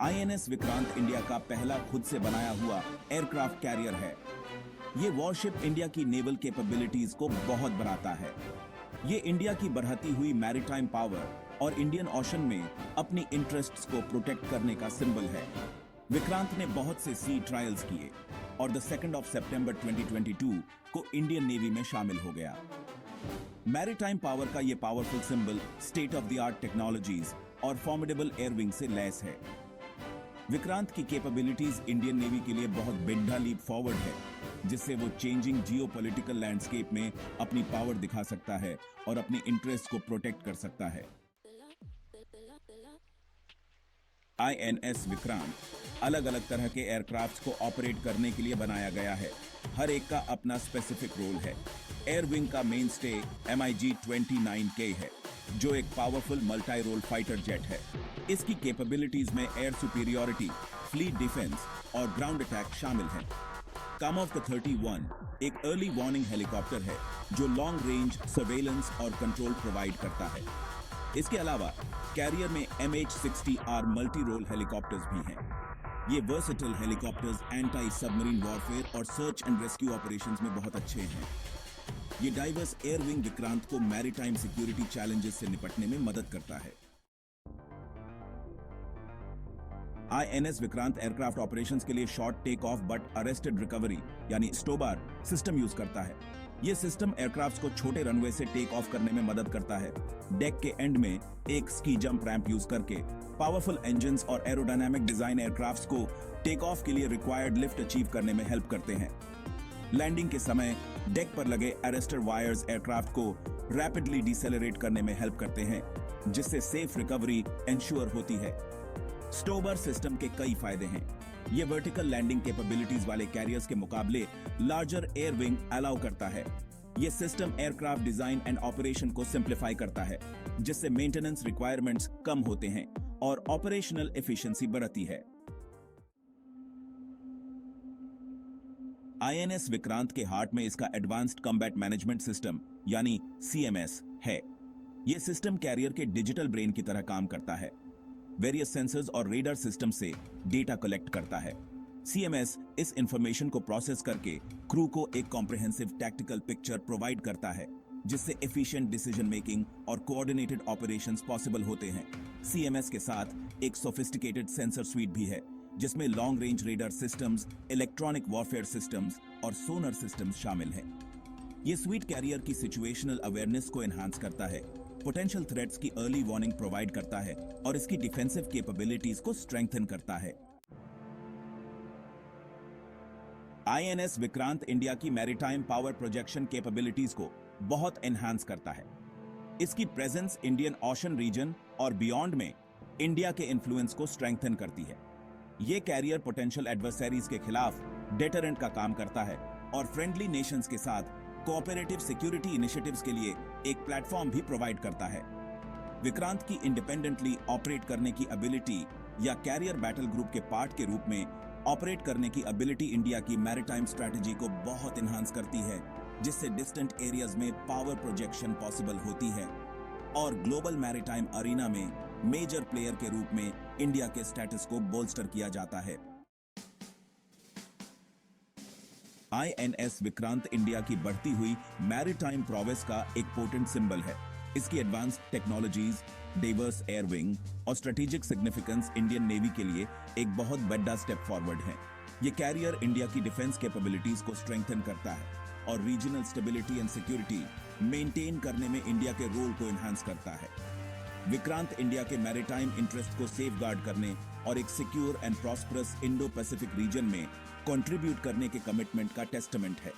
INS Vikrant India का पहला खुद से बनाया हुआ एयरक्राफ्ट कैरियर है। ये वॉरशिप इंडिया की नेवल कैपेबिलिटीज को बहुत बढ़ाता है। ये इंडिया की बढ़ती हुई मैरीटाइम पावर और इंडियन ओशन में अपनी इंटरेस्ट्स को प्रोटेक्ट करने का सिंबल है। विक्रांत ने बहुत से सी ट्रायल्स किए और द 2 सितंबर 2022 को इंडियन नेवी में शामिल हो गया। मैरीटाइम पावर का ये powerful symbol state of the art technologies और फॉर्मिडेबल एयरविंग से लैस है। विक्रांत की कैपेबिलिटीज इंडियन नेवी के लिए बहुत बड़ा लीप फॉरवर्ड है, जिससे वो चेंजिंग जियोपॉलिटिकल लैंडस्केप में अपनी पावर दिखा सकता है और अपनी इंटरेस्ट को प्रोटेक्ट कर सकता है। आईएनएस विक्रांत अलग अलग तरह के एयरक्राफ्ट्स को ऑपरेट करने के लिए बनाया गया है। हर एक का अपना स्पेसिफिक रोल है। एयरविंग का मेन स्टे MiG-29K है, जो एक powerful multi role fighter jet है। इसकी कैपेबिलिटीज में एयर सुपीरियरिटी, फ्लीट डिफेंस और ग्राउंड अटैक शामिल हैं। कामोव 31 एक अर्ली वार्निंग हेलीकॉप्टर है जो लॉन्ग रेंज सर्वेलेंस और कंट्रोल प्रोवाइड करता है। इसके अलावा कैरियर में MH-60R मल्टी रोल हेलीकॉप्टर्स भी हैं। ये versatile helicopters anti submarine warfare और सर्च एंड रेस्क्यू ऑपरेशंस में बहुत अच्छे हैं। ये डाइवर्स एयरविंग विक्रांत को मैरीटाइम सिक्योरिटी चैलेंजेस से निपटने में मदद करता है। आईएनएस विक्रांत एयरक्राफ्ट ऑपरेशंस के लिए short take off but arrested recovery यानी स्टोबार सिस्टम यूज करता है। ये सिस्टम एयरक्राफ्ट्स को छोटे रनवे से टेक ऑफ करने में मदद करता है। डेक के एंड में एक स्की जंप रैंप यूज करके पावरफुल इंजन्स और एरोडायनामिक डिजाइन एयरक्राफ्ट्स को टेक ऑफ के लिए रिक्वायर्ड लिफ्ट अचीव करने में हेल्प करते हैं। लैंडिंग के समय डेक पर लगे अरेस्टर वायर्स एयरक्राफ्ट को रैपिडली डिसेलरेट करने में हेल्प करते हैं, जिससे सेफ रिकवरी इंश्योर होती है। स्टोबर सिस्टम के कई फायदे हैं। ये वर्टिकल लैंडिंग कैपेबिलिटीज वाले कैरियर्स के मुकाबले लार्जर एयरविंग अलाउ करता है। ये system aircraft design and operation को सिंप्लीफाई करता है, जिससे मेंटेनेंस रिक्वायरमेंट्स कम होते हैं और ऑपरेशनल एफिशिएंसी बढ़ती है। आईएनएस विक्रांत के हार्ट में इसका एडवांस्ड कॉम्बैट मैनेजमेंट सिस्टम यानी CMS है। यह सिस्टम कैरियर के डिजिटल ब्रेन की तरह काम करता है। वेरियस सेंसर्स और रेडार सिस्टम से डेटा कलेक्ट करता है। CMS इस इंफॉर्मेशन को प्रोसेस करके क्रू को एक कॉम्प्रिहेंसिव टैक्टिकल पिक्चर प्रोवाइड करता है, जिससे एफिशिएंट डिसीजन मेकिंग और कोऑर्डिनेटेड ऑपरेशंस पॉसिबल होते हैं। CMS के साथ एक सोफिस्टिकेटेड सेंसर स्वीट भी है, जिसमें long range radar systems, electronic warfare systems और सोनर सिस्टम्स शामिल हैं। ये स्वीट कैरियर की सिचुएशनल अवेयरनेस को एनहांस करता है, पोटेंशियल थ्रेट्स की अर्ली वार्निंग प्रोवाइड करता है और इसकी डिफेंसिव कैपेबिलिटीज को स्ट्रेंथन करता है। आईएनएस विक्रांत इंडिया की मैरीटाइम पावर प्रोजेक्शन कैपेबिलिटीज को बहुत एनहांस करता है। इसकी प्रेजेंस इंडियन ओशन रीजन और बियॉन्ड में इंडिया के इन्फ्लुएंस को स्ट्रेंथन करती है। ये कैरियर पोटेंशियल एडवर्सरीज के खिलाफ डेटरेंट का काम करता है और फ्रेंडली नेशंस के साथ कोऑपरेटिव सिक्योरिटी इनिशिएटिव्स के लिए एक प्लेटफॉर्म भी प्रोवाइड करता है। विक्रांत की इंडिपेंडेंटली ऑपरेट करने की एबिलिटी या कैरियर बैटल ग्रुप के पार्ट के रूप में ऑपरेट करने की एबिलिटी इंडिया की मैरीटाइम स्ट्रेटजी को बहुत एनहांस करती है, जिससे डिस्टेंट एरियाज में पावर प्रोजेक्शन पॉसिबल होती है और ग्लोबल मैरीटाइम अरीना में मेजर प्लेयर के रूप में इंडिया के स्टेटस को बोल्स्टर किया जाता है। आईएनएस विक्रांत इंडिया की बढ़ती हुई मैरीटाइम प्रोवेस का एक पोटेंट सिंबल है। इसकी एडवांस्ड टेक्नोलॉजीज, डाइवर्स एयरविंग और स्ट्रेटेजिक सिग्निफिकेंस इंडियन नेवी के लिए एक बहुत बड़ा स्टेप फॉरवर्ड है। ये कैरियर इंडिया की डिफेंस कैपेबिलिटीज को स्ट्रेंथन करता है और regional stability and security maintain करने में इंडिया के रोल को एनहांस करता है। विक्रांत इंडिया के मैरीटाइम इंटरेस्ट को सेफगार्ड करने और एक secure and prosperous Indo Pacific region में कंट्रीब्यूट करने के कमिटमेंट का टेस्टामेंट है।